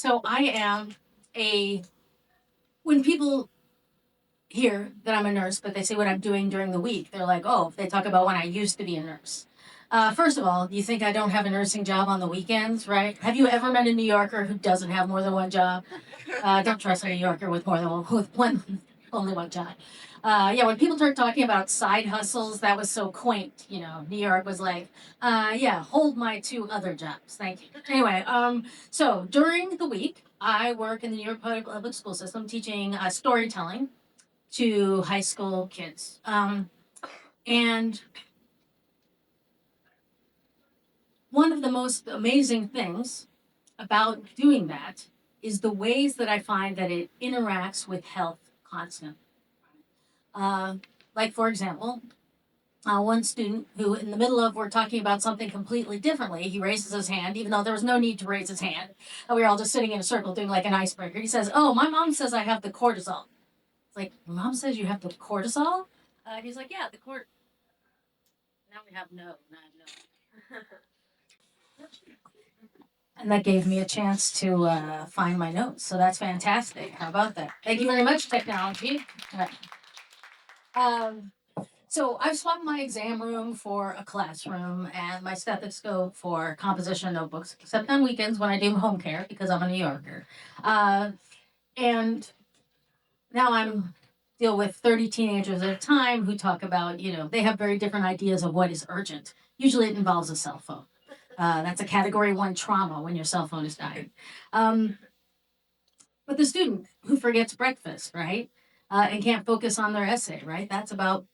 So I am when people hear that I'm a nurse, but they say what I'm doing during the week, they're like, oh, they talk about when I used to be a nurse. First of all, you think I don't have a nursing job on the weekends, right? Have you ever met a New Yorker who doesn't have more than one job? Don't trust a New Yorker with only one job. Yeah, when people start talking about side hustles, that was so quaint. New York was like, yeah, hold my two other jobs, thank you. Anyway, so during the week, I work in the New York Public School System teaching storytelling to high school kids. And one of the most amazing things about doing that is the ways that I find that it interacts with health constantly. Uh, like, for example, one student who, in the middle of we're talking about something completely differently, he raises his hand, even though there was no need to raise his hand. And we were all just sitting in a circle doing like an icebreaker. He says, oh, my mom says I have the cortisol. It's like, your mom says you have the cortisol? He's like, yeah, the court. Now we have no, not no. And that gave me a chance to find my notes. So that's fantastic. How about that? Thank you very much, technology. All right. So I've swapped my exam room for a classroom and my stethoscope for composition notebooks, except on weekends when I do home care because I'm a New Yorker. And now I'm deal with 30 teenagers at a time who talk about, they have very different ideas of what is urgent. Usually it involves a cell phone. That's a category 1 trauma when your cell phone is dying. But the student who forgets breakfast, right? And can't focus on their essay, right? That's about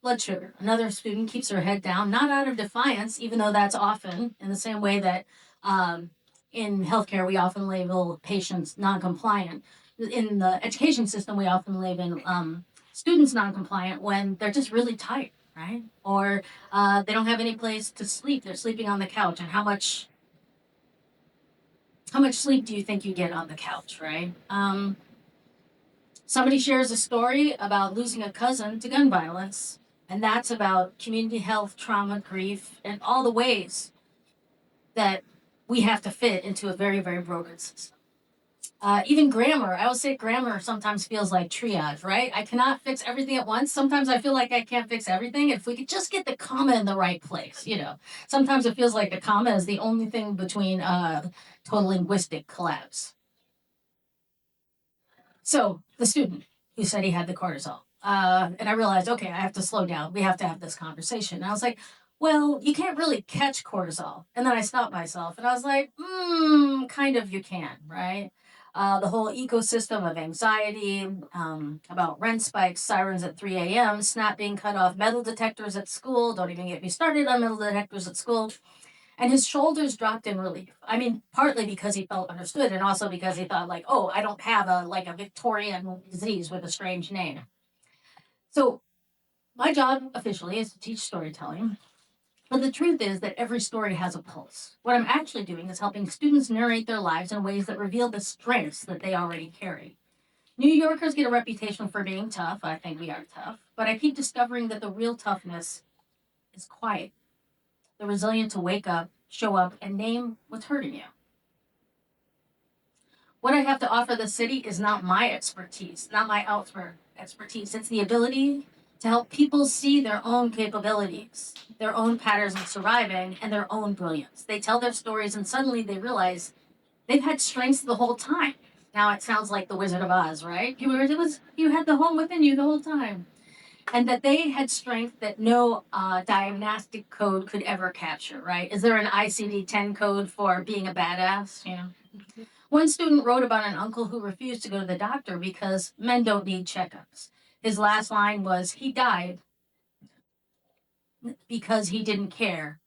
blood sugar. Another student keeps her head down, not out of defiance, even though that's often in the same way that in healthcare we often label patients non-compliant. In the education system, we often label students non-compliant when they're just really tired, right? Or they don't have any place to sleep. They're sleeping on the couch. And how much sleep do you think you get on the couch, right? Somebody shares a story about losing a cousin to gun violence, and that's about community health, trauma, grief, and all the ways that we have to fit into a very, very broken system. Even grammar, I would say grammar sometimes feels like triage, right? I cannot fix everything at once. Sometimes I feel like I can't fix everything. If we could just get the comma in the right place, Sometimes it feels like the comma is the only thing between total linguistic collapse. So the student who said he had the cortisol, and I realized, okay, I have to slow down. We have to have this conversation. And I was like, well, you can't really catch cortisol. And then I stopped myself and I was like, kind of you can, right? The whole ecosystem of anxiety, about rent spikes, sirens at 3 a.m., snap being cut off, metal detectors at school. Don't even get me started on metal detectors at school. And his shoulders dropped in relief. I mean, partly because he felt understood and also because he thought like, oh, I don't have a Victorian disease with a strange name. So my job officially is to teach storytelling. But the truth is that every story has a pulse. What I'm actually doing is helping students narrate their lives in ways that reveal the strengths that they already carry. New Yorkers get a reputation for being tough. I think we are tough. But I keep discovering that the real toughness is quiet. The resilient to wake up, show up, and name what's hurting you. What I have to offer the city is not my expertise, not my outward expertise. It's the ability to help people see their own capabilities, their own patterns of surviving, and their own brilliance. They tell their stories and suddenly they realize they've had strengths the whole time. Now it sounds like the Wizard of Oz, right? You had the home within you the whole time. And that they had strength that no diagnostic code could ever capture, right? Is there an ICD-10 code for being a badass? One student wrote about an uncle who refused to go to the doctor because men don't need checkups. His last line was, he died because he didn't care.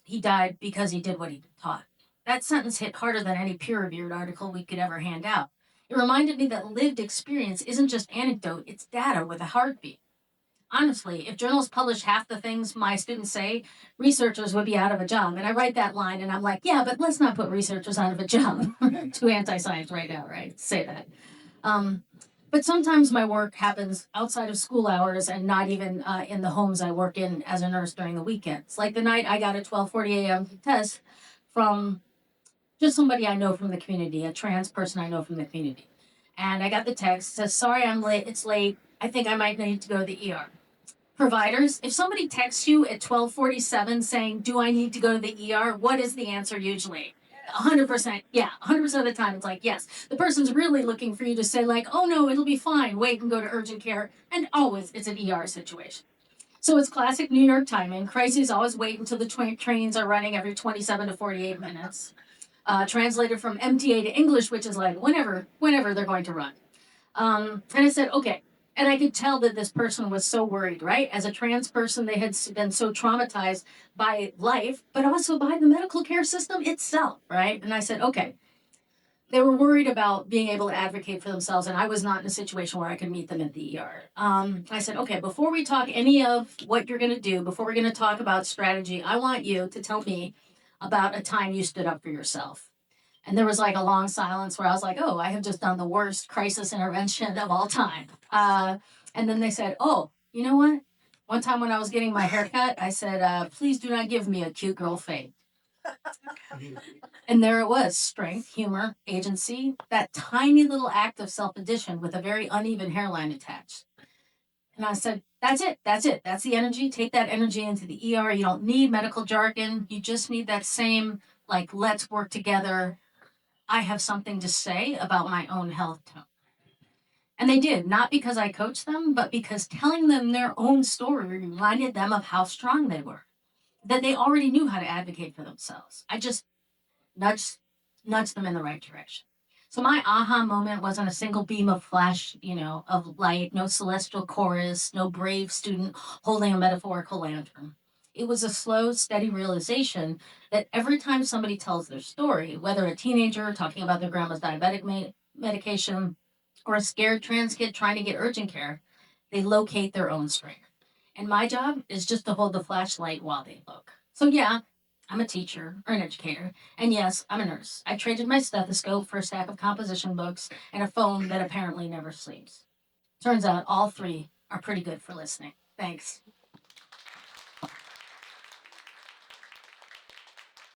He died because he did what he taught. That sentence hit harder than any peer-reviewed article we could ever hand out. It reminded me that lived experience isn't just anecdote, it's data with a heartbeat. Honestly, if journals publish half the things my students say, researchers would be out of a job. And I write that line and I'm like, yeah, but let's not put researchers out of a job. Too anti-science right now, right? Say that. But sometimes my work happens outside of school hours and not even in the homes I work in as a nurse during the weekends. Like the night I got a 12:40 a.m. test from just somebody I know from the community, a trans person I know from the community. And I got the text, says, sorry, I'm late. It's late. I think I might need to go to the ER. Providers, if somebody texts you at 12:47 saying, do I need to go to the ER? What is the answer usually? 100%. Yeah, 100% of the time it's like, yes. The person's really looking for you to say, like, oh no, it'll be fine. Wait and go to urgent care. And always it's an ER situation. So it's classic New York timing. Crises always wait until the trains are running every 27 to 48 minutes. Translated from MTA to English, which is like whenever they're going to run. And I said, okay. And I could tell that this person was so worried, right? As a trans person, they had been so traumatized by life, but also by the medical care system itself, right? And I said, okay. They were worried about being able to advocate for themselves, and I was not in a situation where I could meet them at the ER. I said, okay, before we talk any of what you're going to do, before we're going to talk about strategy, I want you to tell me about a time you stood up for yourself. And there was like a long silence where I was like, oh, I have just done the worst crisis intervention of all time. And then they said, oh, you know what? One time when I was getting my haircut, I said, please do not give me a cute girl fade. And there it was, strength, humor, agency, that tiny little act of self addition with a very uneven hairline attached. And I said, that's it. That's it. That's the energy. Take that energy into the ER. You don't need medical jargon. You just need that same, like, let's work together. I have something to say about my own health tone. And they did, not because I coached them, but because telling them their own story reminded them of how strong they were, that they already knew how to advocate for themselves. I just nudged nudged them in the right direction. So my aha moment wasn't a single beam of flash, of light, no celestial chorus, no brave student holding a metaphorical lantern. It was a slow, steady realization that every time somebody tells their story, whether a teenager talking about their grandma's diabetic medication or a scared trans kid trying to get urgent care, they locate their own strength. And my job is just to hold the flashlight while they look. So yeah, I'm a teacher or an educator. And yes, I'm a nurse. I traded my stethoscope for a stack of composition books and a phone that apparently never sleeps. Turns out all three are pretty good for listening. Thanks.